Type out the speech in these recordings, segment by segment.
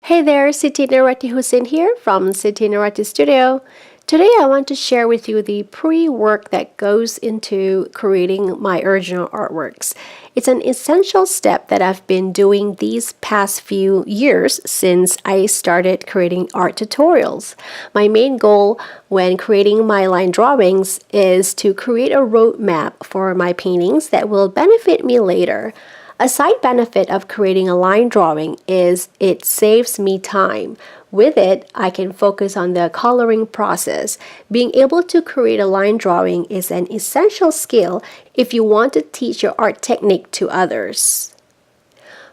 Hey there, Siti Nuriati here from Siti Nuriati Studio. Today I want to share with you the pre-work that goes into creating my original artworks. It's an essential step that I've been doing these past few years since I started creating art tutorials. My main goal when creating my line drawings is to create a roadmap for my paintings that will benefit me later. A side benefit of creating a line drawing is it saves me time. With it, I can focus on the coloring process. Being able to create a line drawing is an essential skill if you want to teach your art technique to others.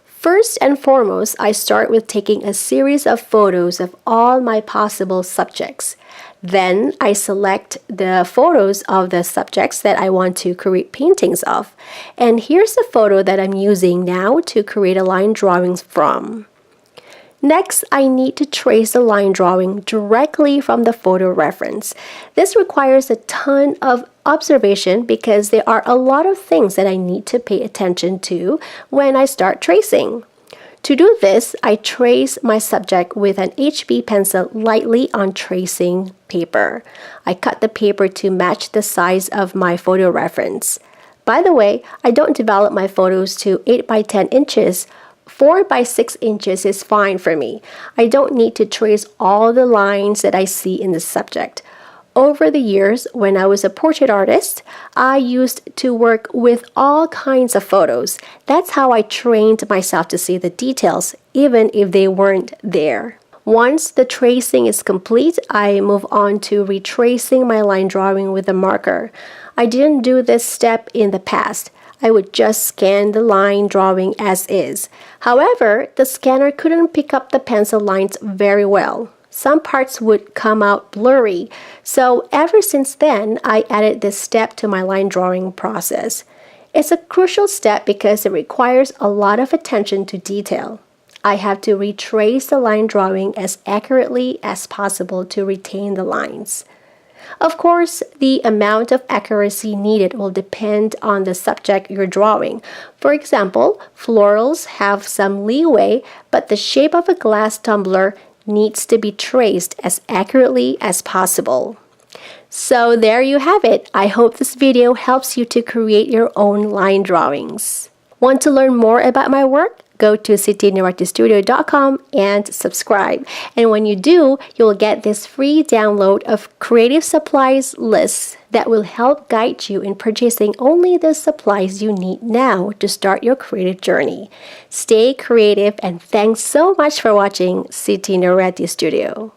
First and foremost, I start with taking a series of photos of all my possible subjects. Then I select the photos of the subjects that I want to create paintings of. And here's the photo that I'm using now to create a line drawing from. Next, I need to trace the line drawing directly from the photo reference. This requires a ton of observation because there are a lot of things that I need to pay attention to when I start tracing. To do this, I trace my subject with an HB pencil lightly on tracing paper. I cut the paper to match the size of my photo reference. By the way, I don't develop my photos to 8 by 10 inches. 4 by 6 inches is fine for me. I don't need to trace all the lines that I see in the subject. Over the years, when I was a portrait artist, I used to work with all kinds of photos. That's how I trained myself to see the details, even if they weren't there. Once the tracing is complete, I move on to retracing my line drawing with a marker. I didn't do this step in the past. I would just scan the line drawing as is. However, the scanner couldn't pick up the pencil lines very well. Some parts would come out blurry. So ever since then, I added this step to my line drawing process. It's a crucial step because it requires a lot of attention to detail. I have to retrace the line drawing as accurately as possible to retain the lines. Of course, the amount of accuracy needed will depend on the subject you're drawing. For example, florals have some leeway, but the shape of a glass tumbler needs to be traced as accurately as possible. So there you have it. I hope this video helps you to create your own line drawings. Want to learn more about my work? Go to sitinuriatistudio.com and subscribe. And when you do, you'll get this free download of creative supplies lists that will help guide you in purchasing only the supplies you need now to start your creative journey. Stay creative and thanks so much for watching Siti Nuriati Studio.